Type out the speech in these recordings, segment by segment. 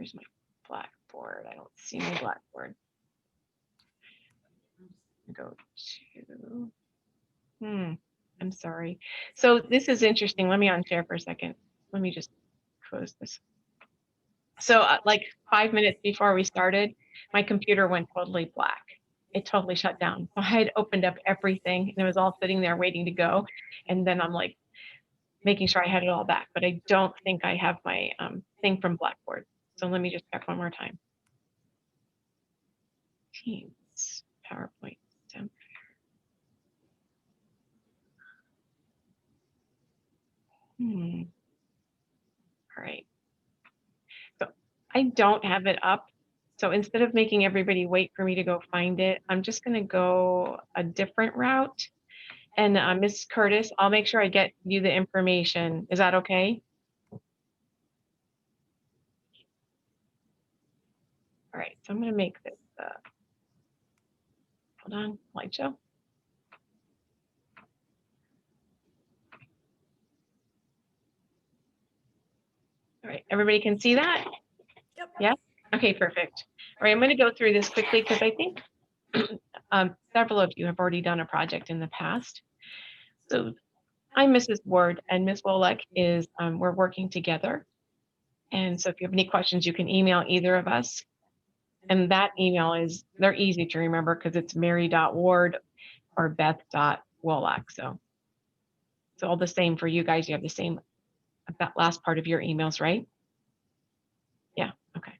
Where's my Blackboard? I don't see my Blackboard. Go to, I'm sorry. So this is interesting. Let me unshare for a second. Let me just close this. So like 5 minutes before we started, my computer went totally black. It totally shut down. So I had opened up everything and it was all sitting there waiting to go. And then I'm like making sure I had it all back, but I don't think I have my thing from Blackboard. So let me just check one more time. Teams, PowerPoint. All right. So I don't have it up. So instead of making everybody wait for me to go find it, I'm just going to go a different route. And Ms. Curtis, I'll make sure I get you the information. Is that okay? All right, so I'm going to make this, hold on, slideshow. All right, everybody can see that? Yep. Yeah? Okay, perfect. All right, I'm going to go through this quickly because I think several of you have already done a project in the past. So I'm Mrs. Ward and Ms. Wolek is, we're working together. And so if you have any questions, you can email either of us. And that email is, they're easy to remember because it's Mary.Ward or Beth.Wolak. So it's all the same for you guys. You have the same, that last part of your emails, right? Yeah, okay.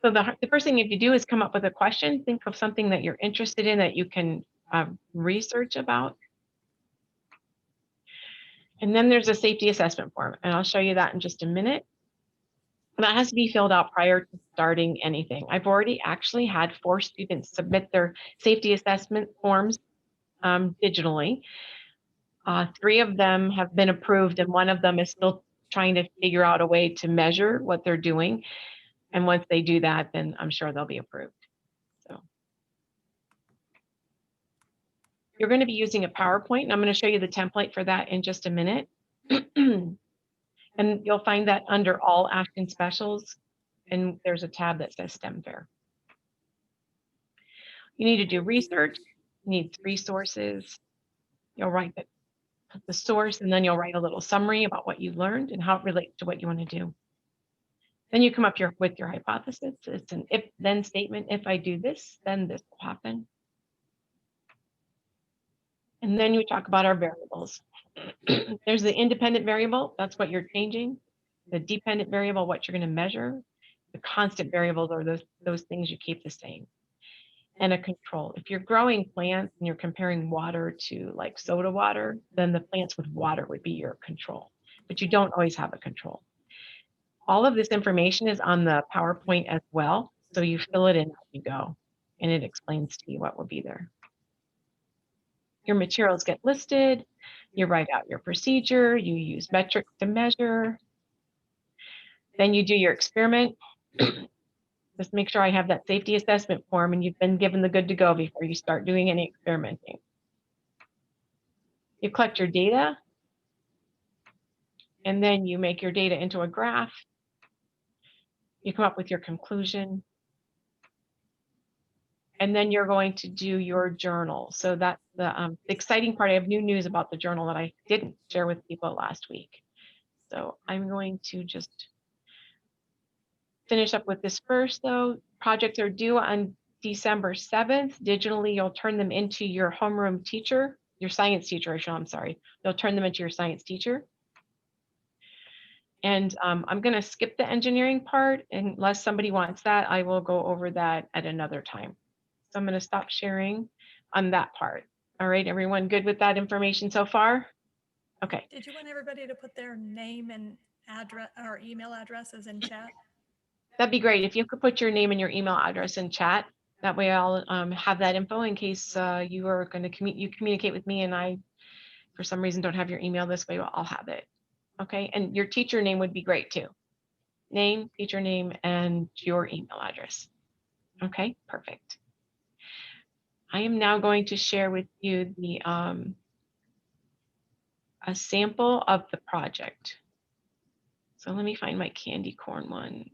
So the first thing if you do is come up with a question, think of something that you're interested in that you can research about. And then there's a safety assessment form, and I'll show you that in just a minute. That has to be filled out prior to starting anything. I've already actually had 4 students submit their safety assessment forms digitally. 3 of them have been approved, and 1 of them is still trying to figure out a way to measure what they're doing. And once they do that, then I'm sure they'll be approved. So you're going to be using a PowerPoint, and I'm going to show you the template for that in just a minute. And you'll find that under all action specials, and there's a tab that says STEM Fair. You need to do research, you need 3 sources. You'll write the source, and then you'll write a little summary about what you learned and how it relates to what you want to do. Then you come up here with your hypothesis. It's an if-then statement. If I do this, then this will happen. And then you talk about our variables. There's the independent variable, that's what you're changing. The dependent variable, what you're going to measure. The constant variables are those things you keep the same. And a control. If you're growing plants and you're comparing water to like soda water, then the plants with water would be your control. But you don't always have a control. All of this information is on the PowerPoint as well. So you fill it in as you go, and it explains to you what will be there. Your materials get listed, you write out your procedure, you use metrics to measure. Then you do your experiment. Just make sure I have that safety assessment form and you've been given the good to go before you start doing any experimenting. You collect your data, and then you make your data into a graph. You come up with your conclusion. And then you're going to do your journal. So that's the exciting part. I have new news about the journal that I didn't share with people last week. So I'm going to just finish up with this first though. Projects are due on December 7th. Digitally, you'll turn them into your homeroom teacher, your science teacher, I'm sorry. You'll turn them into your science teacher. And I'm going to skip the engineering part unless somebody wants that. I will go over that at another time. So I'm going to stop sharing on that part. All right, everyone good with that information so far? Okay. Did you want everybody to put their name and address or email addresses in chat? That'd be great if you could put your name and your email address in chat. That way I'll have that info in case you are going to communicate with me and I, for some reason, don't have your email this way, I'll have it. Okay, and your teacher name would be great too. Name, teacher name, and your email address. Okay, perfect. I am now going to share with you the a sample of the project. So let me find my candy corn one.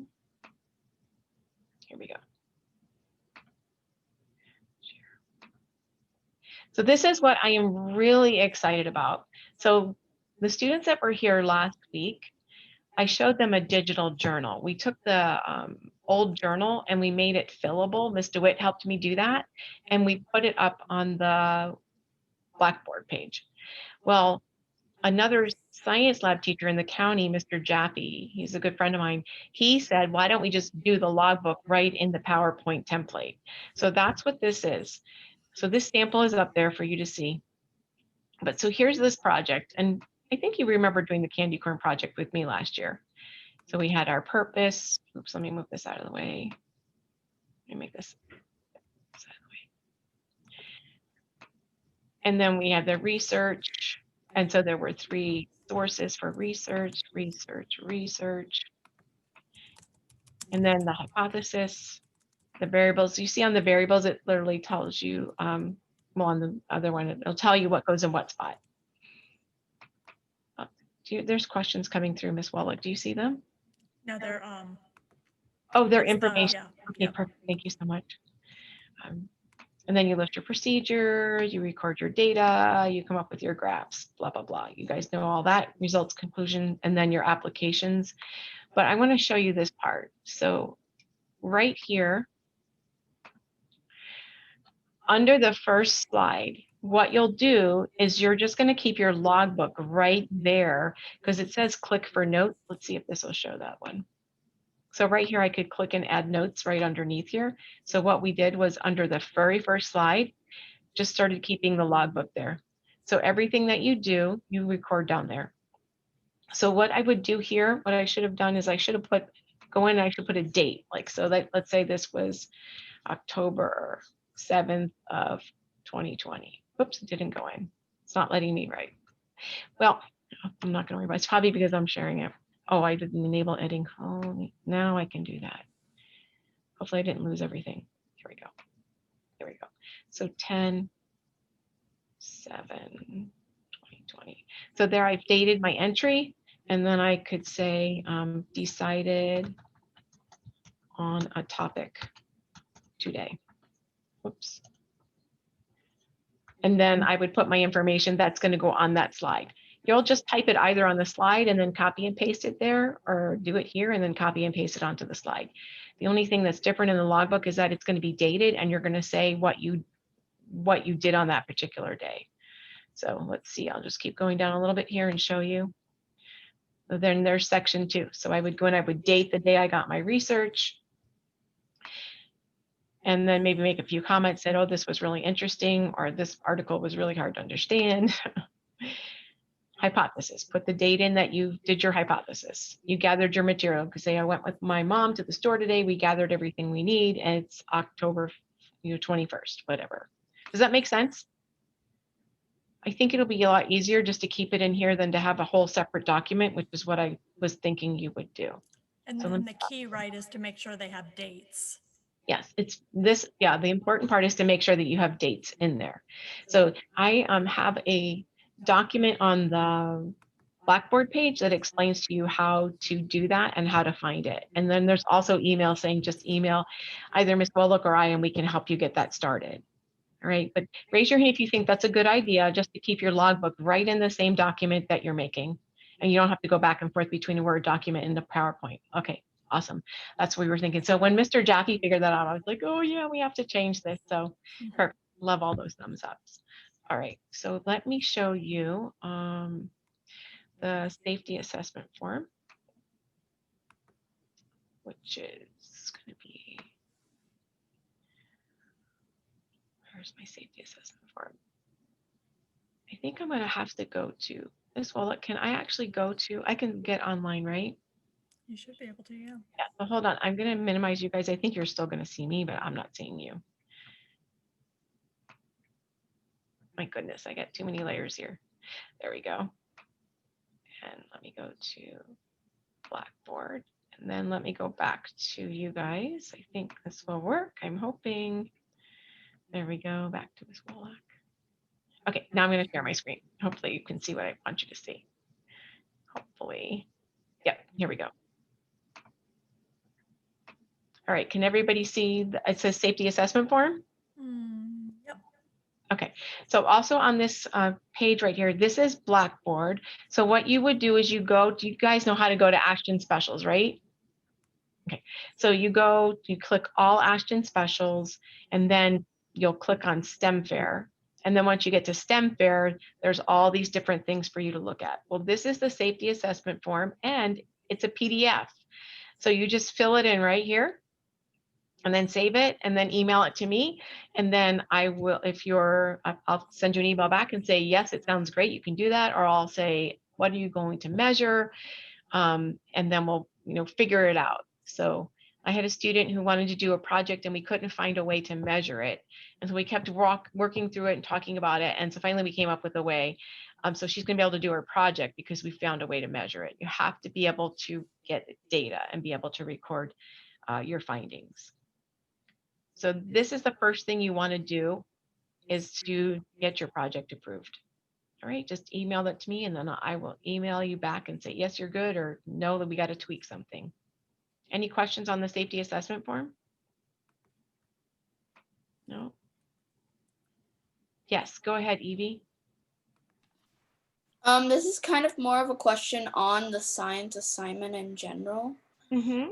Here we go. So this is what I am really excited about. So the students that were here last week, I showed them a digital journal. We took the old journal and we made it fillable. Ms. DeWitt helped me do that. And we put it up on the Blackboard page. Well, another science lab teacher in the county, Mr. Jaffe, he's a good friend of mine, he said, why don't we just do the logbook right in the PowerPoint template? So that's what this is. So this sample is up there for you to see. But so here's this project. And I think you remember doing the candy corn project with me last year. So we had our purpose. Oops, let me move this out of the way. Let me make this out of the way. And then we had the research. And so there were 3 sources for research, research, research. And then the hypothesis, the variables. You see on the variables, it literally tells you, well, on the other one, it'll tell you what goes in what spot. There's questions coming through, Ms. Wallach. Do you see them? No, they're, Oh, their it's, information. yeah, Okay, yep. perfect. Thank you so much. And then you list your procedure, you record your data, you come up with your graphs, blah, blah, blah. You guys know all that, results, conclusion, and then your applications. But I want to show you this part. So right here, under the first slide, what you'll do is you're just going to keep your logbook right there because it says click for notes. Let's see if this will show that one. So right here, I could click and add notes right underneath here. So what we did was under the very first slide, just started keeping the logbook there. So everything that you do, you record down there. So what I would do here, what I should have done is I should have put, go in and I should put a date. Like, so that, let's say this was October 7th of 2020. Oops, it didn't go in. It's not letting me write. Well, I'm not going to revise. It's probably because I'm sharing it. Oh, I didn't enable editing. Oh, now I can do that. Hopefully I didn't lose everything. Here we go. There we go. So 10, 7, 2020. So there I've dated my entry, and then I could say decided on a topic today. Whoops. And then I would put my information that's going to go on that slide. You'll just type it either on the slide and then copy and paste it there, or do it here and then copy and paste it onto the slide. The only thing that's different in the logbook is that it's going to be dated and you're going to say what you did on that particular day. So let's see, I'll just keep going down a little bit here and show you. Then there's section 2. So I would go and I would date the day I got my research. And then maybe make a few comments, said, oh, this was really interesting, or this article was really hard to understand. Hypothesis, put the date in that you did your hypothesis. You gathered your material, because say I went with my mom to the store today, we gathered everything we need, and it's October 21st, whatever. Does that make sense? I think it'll be a lot easier just to keep it in here than to have a whole separate document, which is what I was thinking you would do. And So then the key, right, is to make sure they have dates. Yes, it's this. Yeah, the important part is to make sure that you have dates in there. So I have a document on the Blackboard page that explains to you how to do that and how to find it. And then there's also email saying just email either Ms. Bullock or I, and we can help you get that started. All right, but raise your hand if you think that's a good idea, just to keep your logbook right in the same document that you're making. And you don't have to go back and forth between a Word document and the PowerPoint. Okay, awesome. That's what we were thinking. So when Mr. Jaffe figured that out, I was like, oh yeah, we have to change this. So perfect. Love all those thumbs ups. All right, so let me show you the safety assessment form, which is going to be, where's my safety assessment form? I think I'm going to have to go to this wallet. Can I actually go to, I can get online, right? You should be able to, yeah. Yeah, but hold on. I'm going to minimize you guys. I think you're still going to see me, but I'm not seeing you. My goodness, I got too many layers here. There we go. And let me go to Blackboard. And then let me go back to you guys. I think this will work. I'm hoping. There we go. Back to Ms. Wallach. Okay, now I'm going to share my screen. Hopefully you can see what I want you to see. Hopefully. Yep. Here we go. All right, can everybody see, it says safety assessment form? Yep. Okay, so also on this page right here, this is Blackboard. So what you would do is you guys know how to go to Ashton Specials, right? Okay, so you click all Ashton Specials, and then you'll click on STEM Fair. And then once you get to STEM Fair, there's all these different things for you to look at. Well, this is the safety assessment form, and it's a PDF. So you just fill it in right here, and then save it, and then email it to me. And then I will, I'll send you an email back and say, yes, it sounds great, you can do that. Or I'll say, what are you going to measure? And then we'll, figure it out. So I had a student who wanted to do a project and we couldn't find a way to measure it. And so we kept working through it and talking about it. And so finally we came up with a way. So she's gonna be able to do her project because we found a way to measure it. You have to be able to get data and be able to record your findings. So this is the first thing you want to do, is to get your project approved. All right, just email that to me and then I will email you back and say, yes, you're good, or no, that we got to tweak something. Any questions on the safety assessment form? No? Yes, go ahead, Evie. This is kind of more of a question on the science assignment in general. Mm-hmm.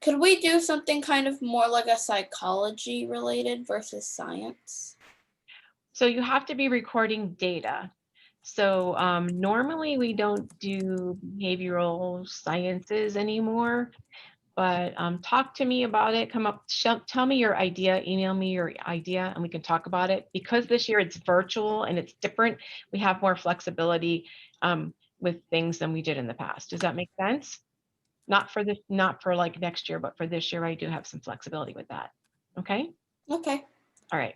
Could we do something kind of more like a psychology related versus science? So you have to be recording data. So normally we don't do behavioral sciences anymore, but talk to me about it. Tell me your idea, email me your idea, and we can talk about it. Because this year it's virtual and it's different, we have more flexibility with things than we did in the past. Does that make sense? Not for like next year, but for this year, I do have some flexibility with that. Okay. Okay. All right.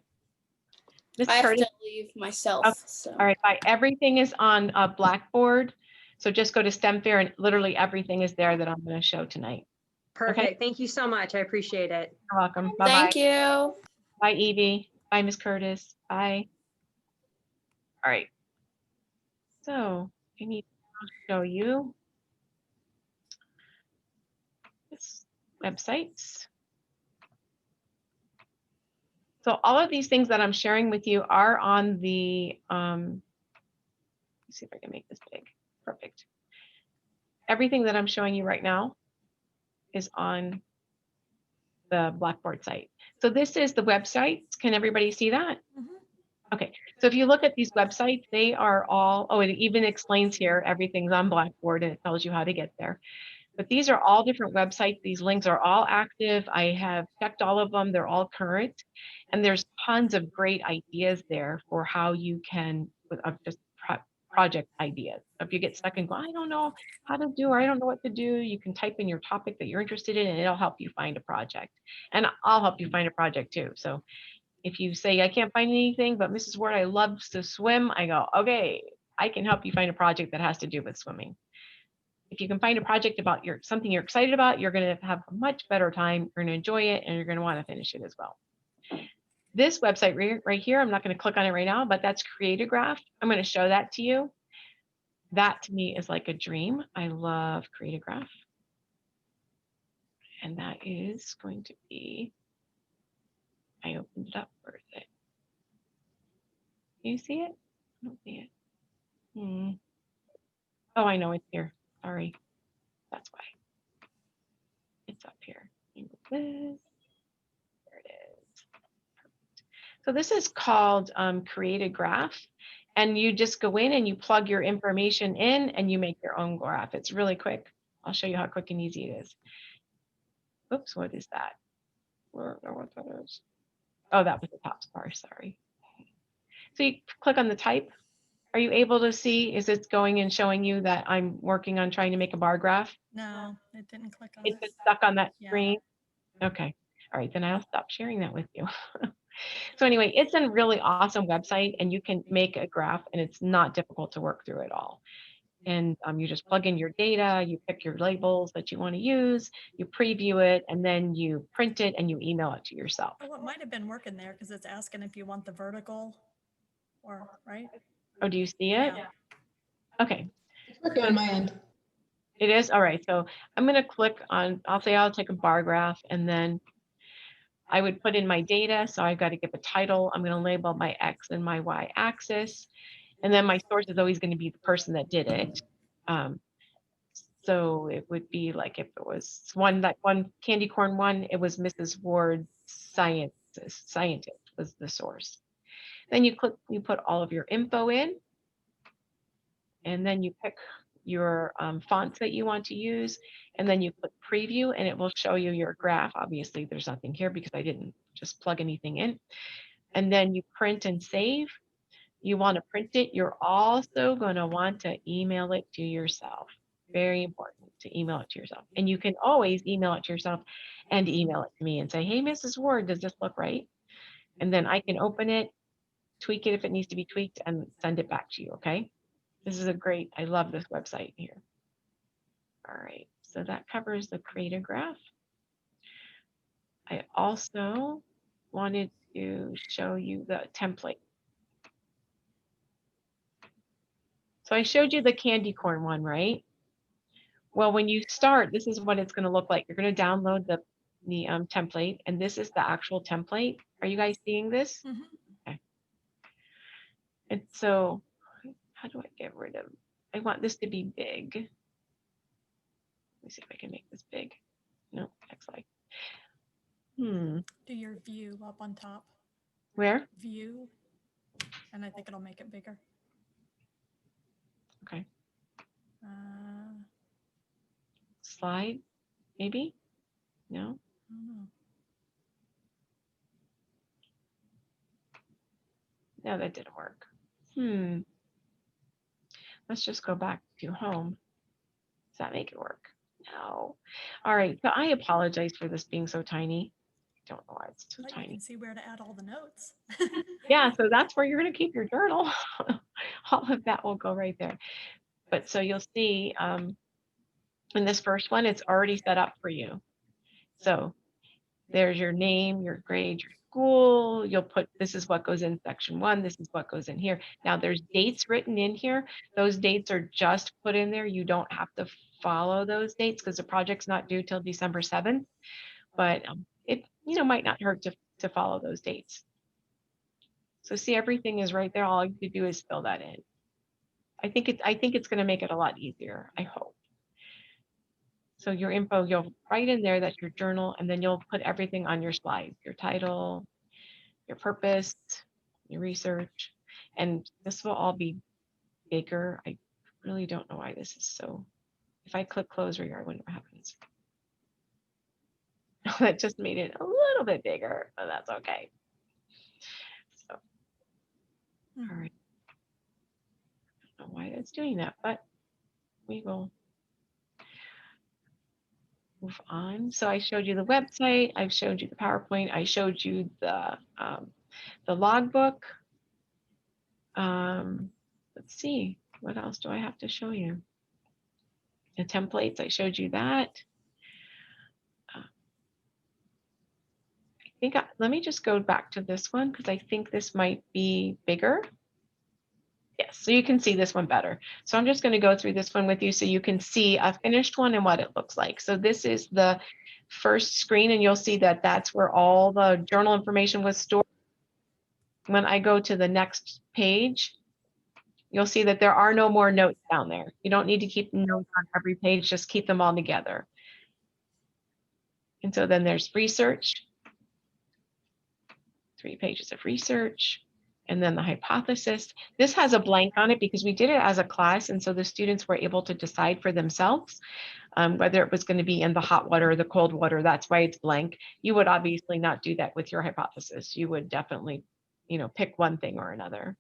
Ms. I have Curtis, to leave myself. okay. So. All right. Bye. Everything is on Blackboard. So just go to STEM Fair and literally everything is there that I'm going to show tonight. Perfect. Okay. Thank you so much. I appreciate it. You're welcome. Bye-bye. Thank you. Bye, Evie. Bye, Ms. Curtis. Bye. All right. So I need to show you this websites. So all of these things that I'm sharing with you are on the, let's see if I can make this big. Perfect. Everything that I'm showing you right now is on the Blackboard site. So this is the website. Can everybody see that? Mhm. Okay, so if you look at these websites, they are all, oh, it even explains here, everything's on Blackboard and it tells you how to get there. But these are all different websites. These links are all active. I have checked all of them. They're all current. And there's tons of great ideas there for how you can, just project ideas. If you get stuck and go, I don't know how to do, or I don't know what to do, you can type in your topic that you're interested in and it'll help you find a project. And I'll help you find a project too. So if you say, I can't find anything, but Mrs. Ward, I love to swim, I go, okay, I can help you find a project that has to do with swimming. If you can find a project about something you're excited about, you're going to have a much better time. You're going to enjoy it and you're going to want to finish it as well. This website right here, I'm not going to click on it right now, but that's Creatigraph. I'm going to show that to you. That to me is like a dream. I love Creatigraph. And that is going to be, I opened it up. Where is it? Do you see it? I don't see it. Oh, I know it's here. Sorry. That's why. It's up here. There it is. Perfect. So this is called Creatigraph. And you just go in and you plug your information in and you make your own graph. It's really quick. I'll show you how quick and easy it is. Oops, what is that? Where what that is? Oh, that was the top bar, sorry. So you click on the type. Are you able to see, is it going and showing you that I'm working on trying to make a bar graph? No, it didn't click on It's it. just stuck on that Yeah. screen? Okay, all right, then I'll stop sharing that with you. So anyway, it's a really awesome website and you can make a graph and it's not difficult to work through it all. And you just plug in your data, you pick your labels that you want to use, you preview it, and then you print it and you email it to yourself. Oh, it might have been working there because it's asking if you want the vertical or, right? Oh, do you see it? Yeah. Okay. It's working on my end. It is? All right. So I'm going to click on, I'll say I'll take a bar graph and then I would put in my data. So I've got to give a title. I'm going to label my X and my Y axis. And then my source is always going to be the person that did it. So it would be like if it was that one candy corn one, it was Mrs. Ward scientist was the source. Then you put all of your info in, and then you pick your fonts that you want to use, and then you click preview and it will show you your graph. Obviously there's nothing here because I didn't just plug anything in. And then you print and save. You want to print it. You're also going to want to email it to yourself. Very important to email it to yourself. And you can always email it to yourself and email it to me and say, hey, Mrs. Ward, does this look right? And then I can open it, tweak it if it needs to be tweaked, and send it back to you, okay? This is I love this website here. All right, so that covers the create a graph. I also wanted to show you the template. So I showed you the candy corn one, right? Well, when you start, this is what it's going to look like. You're going to download the template, and this is the actual template. Are you guys seeing this? Mhm. Okay. And so, how do I get rid of? I want this to be big. Let me see if I can make this big. No, X like. Do your view up on top. Where? View. And I think it'll make it bigger. Okay. I Slide, maybe? No. don't know. No, that didn't work. Let's just go back to home. Does that make it work? No. All right. So I apologize for this being so tiny. I don't know why it's so But you tiny. can see where to add all the notes. Yeah, so that's where you're going to keep your journal. All of that will go right there. But so you'll see in this first one, it's already set up for you. So there's your name, your grade, your school. You'll put, this is what goes in section 1. This is what goes in here. Now there's dates written in here. Those dates are just put in there. You don't have to follow those dates because the project's not due till December 7th. But it might not hurt to follow those dates. So see, everything is right there. All you have to do is fill that in. I think it's going to make it a lot easier. I hope. So your info, you'll write in there that's your journal, and then you'll put everything on your slides, your title, your purpose, your research, and this will all be bigger. I really don't know why this is so. If I click close regard, I wonder what happens. That just made it a little bit bigger, but that's okay. So, all right. I don't know why it's doing that, but we will move on. So I showed you the website. I've showed you the PowerPoint. I showed you the logbook. Let's see, what else do I have to show you? The templates, I showed you that. Let me just go back to this one because I think this might be bigger. Yes, so you can see this one better. So I'm just going to go through this one with you so you can see a finished one and what it looks like. So this is the first screen, and you'll see that that's where all the journal information was stored. When I go to the next page, you'll see that there are no more notes down there. You don't need to keep notes on every page, just keep them all together. And so then there's research, 3 pages of research, and then the hypothesis. This has a blank on it because we did it as a class, and so the students were able to decide for themselves whether it was going to be in the hot water or the cold water. That's why it's blank. You would obviously not do that with your hypothesis. You would definitely, pick one thing or another.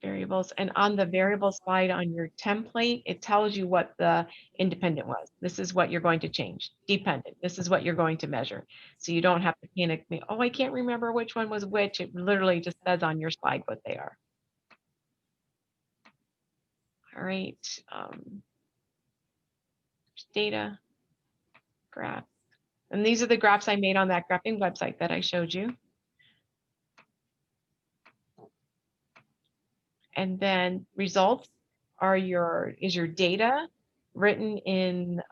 Variables, and on the variable slide on your template, it tells you what the independent was. This is what you're going to change. Dependent, this is what you're going to measure. So you don't have to panic me, oh, I can't remember which one was which. It literally just says on your slide what they are. All right, data, graph. And these are the graphs I made on that graphing website that I showed you. And then results is your data written in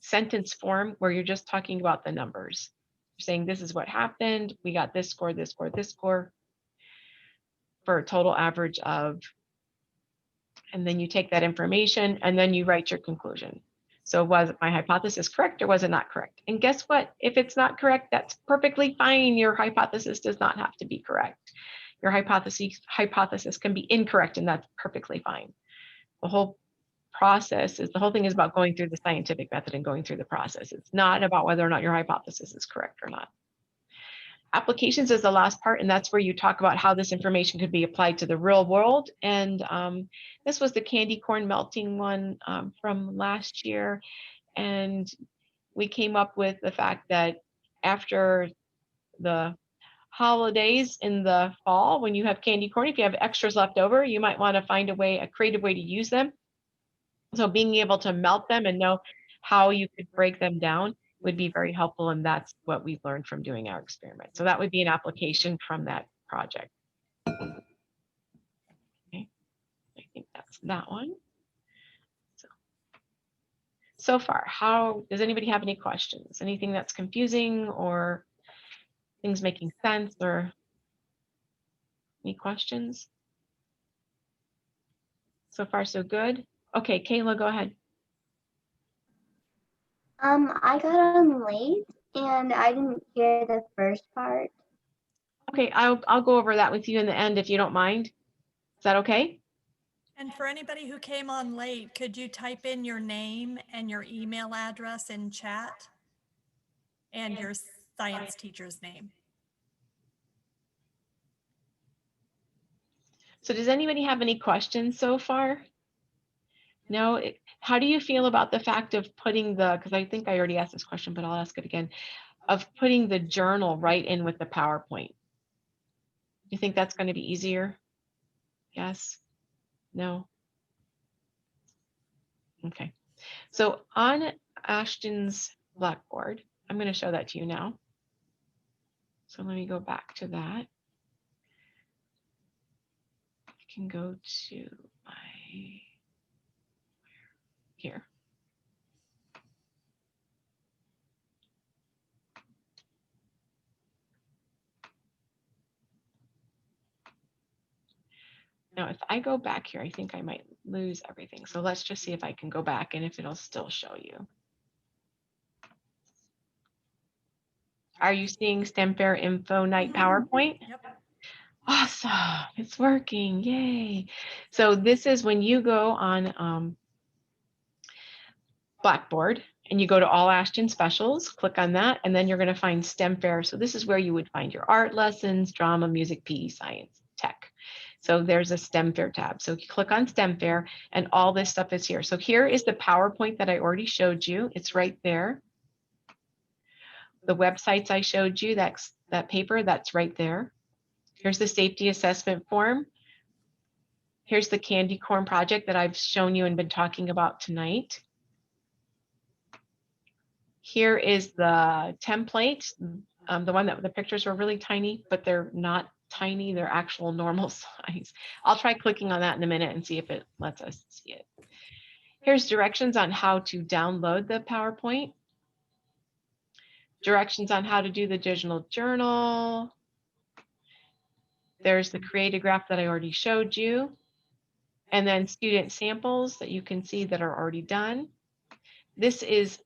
sentence form where you're just talking about the numbers? You're saying this is what happened. We got this score, this score, this score for a total average of, and then you take that information and then you write your conclusion. So was my hypothesis correct or was it not correct? And guess what? If it's not correct, that's perfectly fine. Your hypothesis does not have to be correct. Your hypothesis can be incorrect and that's perfectly fine. The whole thing is about going through the scientific method and going through the process. It's not about whether or not your hypothesis is correct or not. Applications is the last part, and that's where you talk about how this information could be applied to the real world. And this was the candy corn melting one from last year. And we came up with the fact that after the holidays in the fall, when you have candy corn, if you have extras left over, you might want to find a creative way to use them. So being able to melt them and know how you could break them down would be very helpful. And that's what we've learned from doing our experiment. So that would be an application from that project. Okay, I think that's that one. So far, does anybody have any questions? Anything that's confusing or things making sense, or any questions? So far, so good. Okay, Kayla, go ahead. I got on late and I didn't hear the first part. Okay, I'll go over that with you in the end if you don't mind. Is that okay? And for anybody who came on late, could you type in your name and your email address in chat? And your science teacher's name. So does anybody have any questions so far? No? How do you feel about the fact of putting because I think I already asked this question, but I'll ask it again, of putting the journal right in with the PowerPoint? You think that's going to be easier? Yes? No? Okay. So on Ashton's Blackboard, I'm going to show that to you now. So let me go back to that. I can go to my, here. Now, if I go back here, I think I might lose everything. So let's just see if I can go back and if it'll still show you. Are you seeing STEM Fair Info Night PowerPoint? Yep. Awesome, it's working, yay. So this is when you go on Blackboard and you go to All Ashton Specials, click on that, and then you're gonna find STEM Fair. So this is where you would find your art lessons, drama, music, PE, science, tech. So there's a STEM Fair tab. So you click on STEM Fair and all this stuff is here. So here is the PowerPoint that I already showed you. It's right there. The websites I showed you, that paper, that's right there. Here's the safety assessment form. Here's the candy corn project that I've shown you and been talking about tonight. Here is the template, the one that the pictures were really tiny, but they're not tiny, they're actual normal size. I'll try clicking on that in a minute and see if it lets us see it. Here's directions on how to download the PowerPoint. Directions on how to do the digital journal. There's the create a graph that I already showed you. And then student samples that you can see that are already done. This is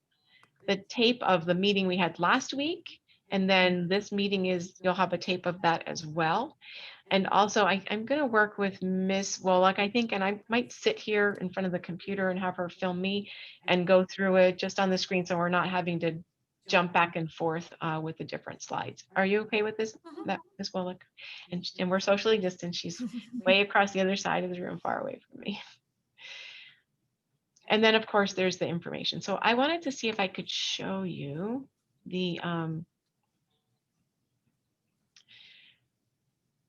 the tape of the meeting we had last week. And then this meeting you'll have a tape of that as well. And also I'm gonna work with Miss Woloch, I think, and I might sit here in front of the computer and have her film me and go through it just on the screen so we're not having to jump back and forth with the different slides. Are you okay with this, Miss Woloch? And we're socially distant. She's way across the other side of the room, far away from me. And then of course there's the information. So I wanted to see if I could show you the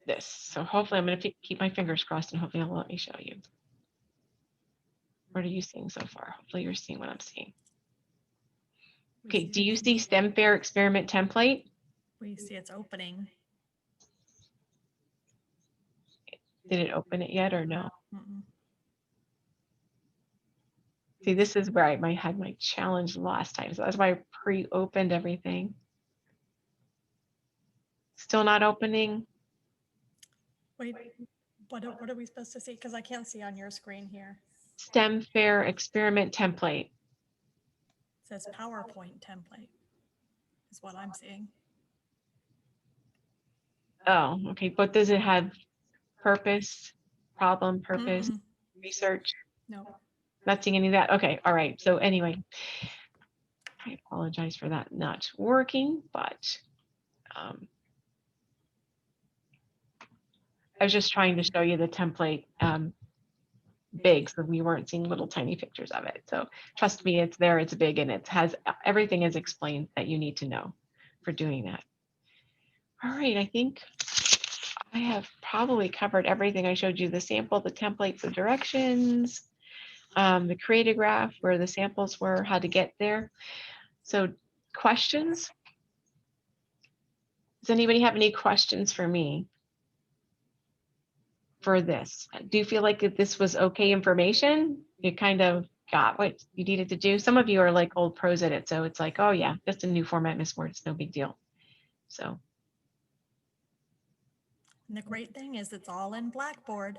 this. So hopefully I'm going to keep my fingers crossed and hopefully it'll let me show you. What are you seeing so far? Hopefully you're seeing what I'm seeing. Okay, do you see STEM Fair experiment template? We see it's opening. Did it open it yet or no? Mm-mm. See, this is where I had my challenge last time. So that's why I pre-opened everything. Still not opening. Wait, what are we supposed to see? Because I can't see on your screen here. STEM Fair experiment template. It says PowerPoint template is what I'm seeing. Oh, okay. But does it have purpose, problem, purpose, Mm-mm. research? No. Not seeing any of that. Okay. All right. So anyway, I apologize for that not working, but I was just trying to show you the template big, so we weren't seeing little tiny pictures of it. So trust me, it's there, it's big, and it has everything is explained that you need to know for doing that. All right, I think I have probably covered everything. I showed you the sample, the templates, the directions, the create a graph where the samples were, how to get there. So questions? Does anybody have any questions for me for this? Do you feel like if this was okay information? You kind of got what you needed to do. Some of you are like old pros at it. So it's like, oh yeah, just a new format, Miss Ward, it's no big deal. So And the great thing is it's all in Blackboard.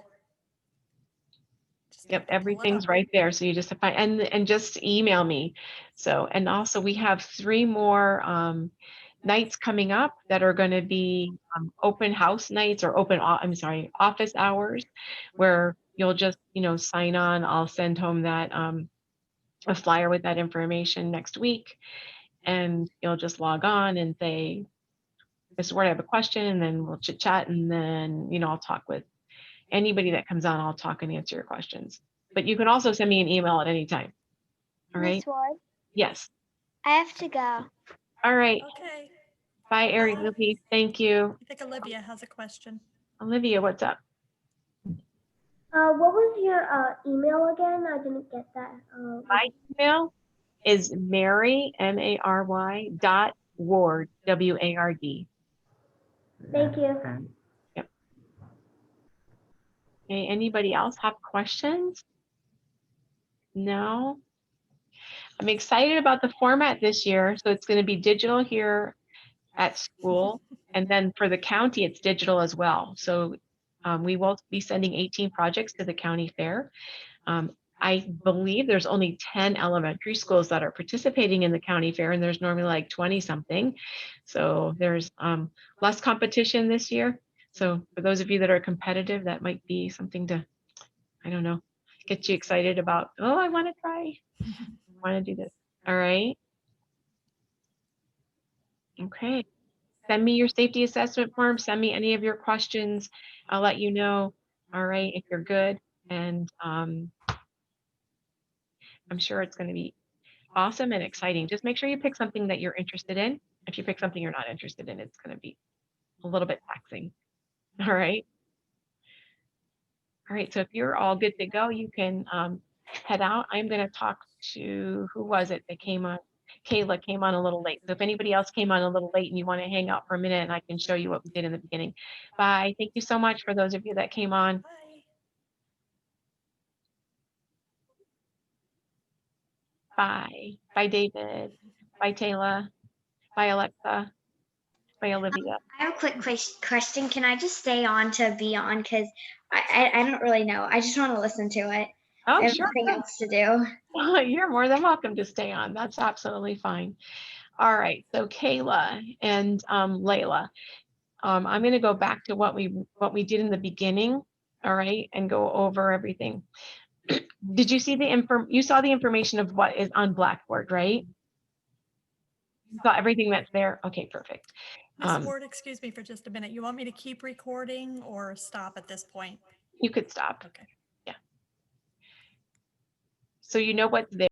Just yep, have to pull it everything's up. right there. So you just have to find, and just email me. So, and also we have 3 more nights coming up that are going to be open house nights or office hours where you'll just, sign on. I'll send home that a flyer with that information next week, and you'll just log on and say, this is where I have a question, and then we'll chit chat, and then, I'll talk with anybody that comes on. I'll talk and answer your questions. But you can also send me an email at any time. All right. Miss Ward, Yes. I have to go. All right. Okay. Bye, Ari Bye. Lily. Thank you. I think Olivia has a question. Olivia, what's up? What was your email again? I didn't get that. My email is Mary, Mary, .ward, WARD. Thank you. Yep. Okay, anybody else have questions? No? I'm excited about the format this year. So it's going to be digital here at school. And then for the county, it's digital as well. So we will be sending 18 projects to the county fair. I believe there's only 10 elementary schools that are participating in the county fair, and there's normally like 20 something. So there's less competition this year. So for those of you that are competitive, that might be something to, I don't know, get you excited about, oh, I want to try, I want to do this. All right. Okay. Send me your safety assessment form. Send me any of your questions. I'll let you know. All right, if you're good. And I'm sure it's going to be awesome and exciting. Just make sure you pick something that you're interested in. If you pick something you're not interested in, it's going to be a little bit taxing. All right. All right. So if you're all good to go, you can head out. I'm going to talk to, who was it that came on? Kayla came on a little late. So if anybody else came on a little late and you want to hang out for a minute, and I can show you what we did in the beginning. Bye. Thank you so much for those of you that came on. Bye. Bye. Bye, David. Bye, Taylor. Bye, Alexa. Bye, Olivia. I have a quick question. Can I just stay on to be on? Because I don't really know. I just want to listen to it. I Oh, have sure. nothing else to do. You're more than welcome to stay on. That's absolutely fine. All right. So Kayla and Layla, I'm going to go back to what we did in the beginning. All right, and go over everything. Did you see you saw the information of what is on Blackboard, right? You saw everything that's there. Okay, perfect. Ms. Ward, excuse me for just a minute. You want me to keep recording or stop at this point? You could stop. Okay. Yeah. So you know what's there.